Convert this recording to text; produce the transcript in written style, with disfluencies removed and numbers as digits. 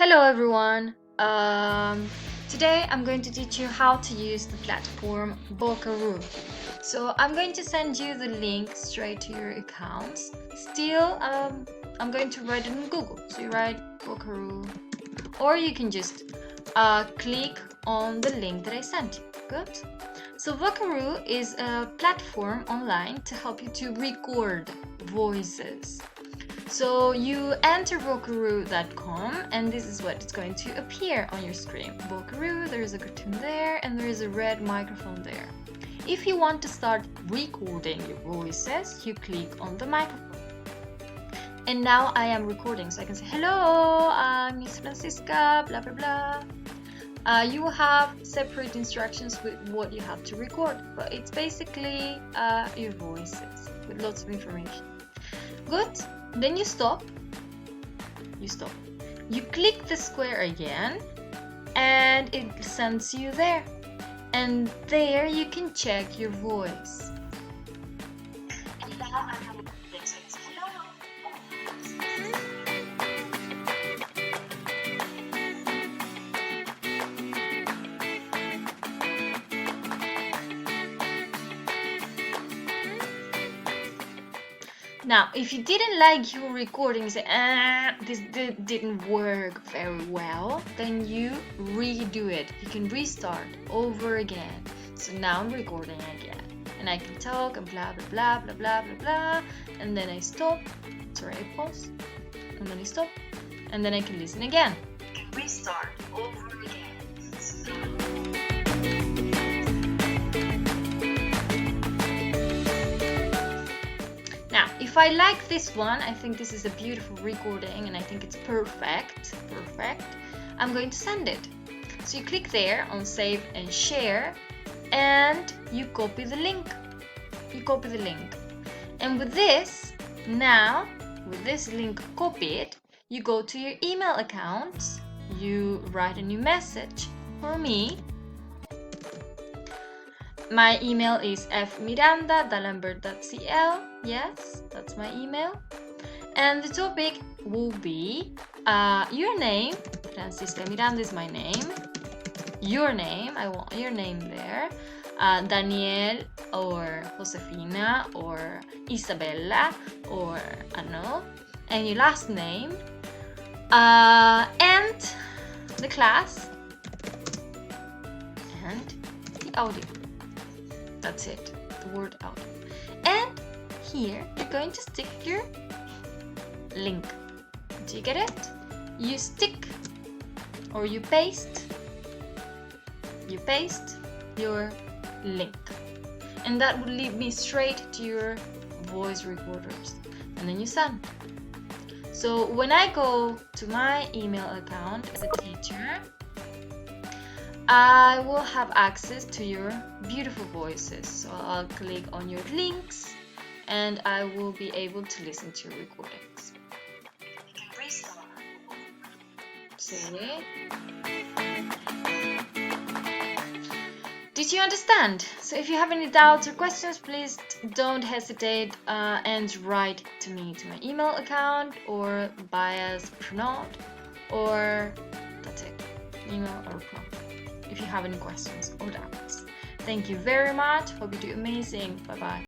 Hello everyone! Today I'm going to teach you how to use the platform Bokaroo. So I'm going to send you the link straight to your accounts. Still, I'm going to write it in Google. So you write Bokaroo, or you can just click on the link that I sent you. Good? So Bokaroo is a platform online to help you to record voices. So you enter bokaroo.com and this is what is going to appear on your screen. Bokaroo, there is a cartoon there and there is a red microphone there. If you want to start recording your voices, you click on the microphone. And now I am recording, so I can say, hello, I'm Miss Francisca, blah, blah, blah. You will have separate instructions with what you have to record, but it's basically your voices with lots of information. Good. Then you stop. You click the square again and it sends you there. And there you can check your voice. And now I'm recording, so it's hello. Now, if you didn't like your recording, say, this didn't work very well, then you redo it. You can restart over again. So now I'm recording again. And I can talk and blah, blah, blah, blah, blah, blah, blah. And then I stop. Sorry, I pause. And then I stop. And then I can listen again. You can restart over again. Now, if I like this one, I think this is a beautiful recording and I think it's perfect, I'm going to send it. So you click there on save and share and you copy the link. And with this, now, with this link copied, you go to your email account, you write a new message for me. My email is fmiranda@dalambert.cl. Yes, that's my email. And the topic will be your name. Francisca Miranda is my name. Your name, I want your name there. Daniel or Josefina or Isabella or I don't know. And your last name. And the class. And the audio. That's it, the word out. And here you're going to stick your link. Do you get it? You stick or you paste your link. And that will lead me straight to your voice recorders. And then you send. So when I go to my email account as a teacher, I will have access to your beautiful voices. So I'll click on your links and I will be able to listen to your recordings. You can restart. See? Did you understand? So if you have any doubts or questions, please don't hesitate and write to me to my email account or via note, or that's it, email or note. If you have any questions or doubts. Thank you very much. Hope you do amazing. Bye bye.